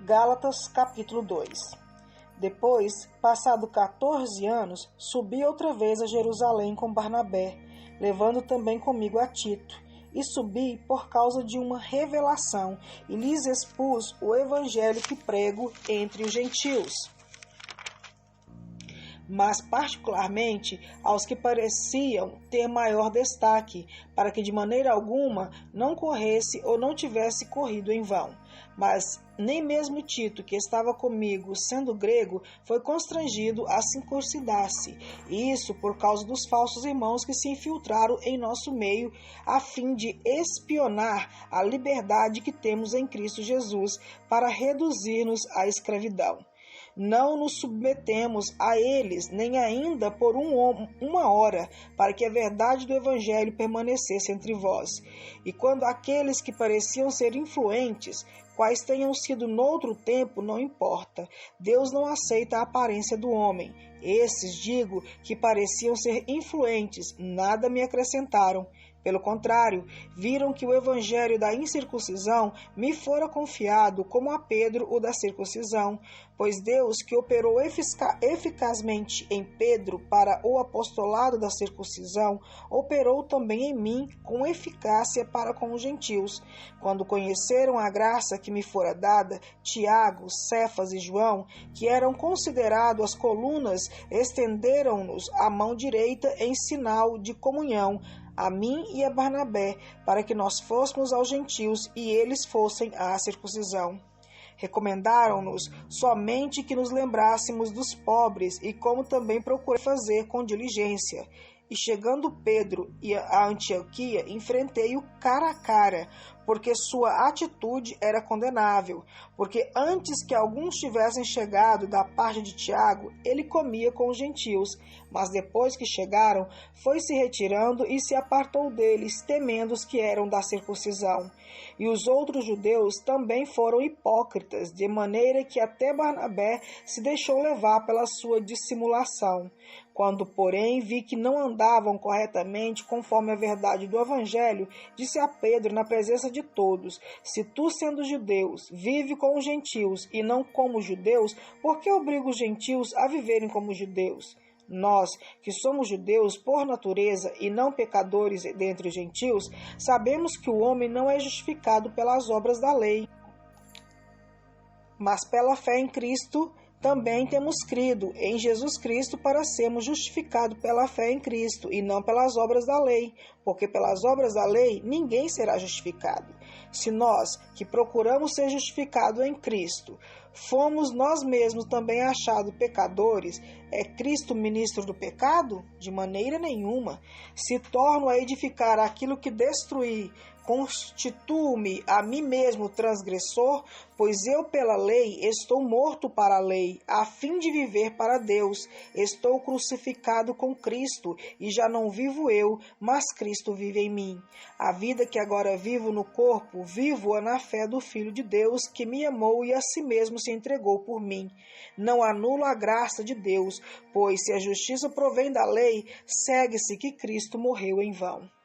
Gálatas capítulo 2. Depois, passado 14 anos, subi outra vez a Jerusalém com Barnabé, levando também comigo a Tito, e subi por causa de uma revelação, e lhes expus o evangelho que prego entre os gentios, mas particularmente aos que pareciam ter maior destaque, para que de maneira alguma não corresse ou não tivesse corrido em vão. Mas nem mesmo Tito, que estava comigo, sendo grego, foi constrangido a circuncidar-se, e isso por causa dos falsos irmãos que se infiltraram em nosso meio, a fim de espionar a liberdade que temos em Cristo Jesus, para reduzir-nos à escravidão. Não nos submetemos a eles, nem ainda por uma hora, para que a verdade do Evangelho permanecesse entre vós. E quando aqueles que pareciam ser influentes, quais tenham sido noutro tempo, não importa. Deus não aceita a aparência do homem. Esses, digo, que pareciam ser influentes, nada me acrescentaram. Pelo contrário, viram que o evangelho da incircuncisão me fora confiado como a Pedro o da circuncisão, pois Deus, que operou eficazmente em Pedro para o apostolado da circuncisão, operou também em mim com eficácia para com os gentios. Quando conheceram a graça que me fora dada, Tiago, Cefas e João, que eram considerados as colunas, estenderam-nos a mão direita em sinal de comunhão, a mim e a Barnabé, para que nós fôssemos aos gentios e eles fossem à circuncisão. Recomendaram-nos somente que nos lembrássemos dos pobres, e como também procurei fazer com diligência. E chegando Pedro a Antioquia, enfrentei-o cara a cara, porque sua atitude era condenável, porque antes que alguns tivessem chegado da parte de Tiago, ele comia com os gentios, mas depois que chegaram, foi se retirando e se apartou deles, temendo os que eram da circuncisão. E os outros judeus também foram hipócritas, de maneira que até Barnabé se deixou levar pela sua dissimulação. Quando, porém, vi que não andavam corretamente conforme a verdade do Evangelho, disse a Pedro na presença de todos: se tu, sendo judeus, vive com os gentios e não como judeus, por que obriga os gentios a viverem como judeus? Nós, que somos judeus por natureza e não pecadores dentre os gentios, sabemos que o homem não é justificado pelas obras da lei, mas pela fé em Cristo. Também temos crido em Jesus Cristo para sermos justificados pela fé em Cristo e não pelas obras da lei, porque pelas obras da lei ninguém será justificado. Se nós, que procuramos ser justificados em Cristo, fomos nós mesmos também achados pecadores, é Cristo ministro do pecado? De maneira nenhuma. Se torno a edificar aquilo que destruí, constituo-me a mim mesmo transgressor, pois eu pela lei estou morto para a lei, a fim de viver para Deus. Estou crucificado com Cristo, e já não vivo eu, mas Cristo vive em mim. A vida que agora vivo no corpo, vivo-a na fé do Filho de Deus, que me amou e a si mesmo se entregou por mim. Não anulo a graça de Deus, pois se a justiça provém da lei, segue-se que Cristo morreu em vão.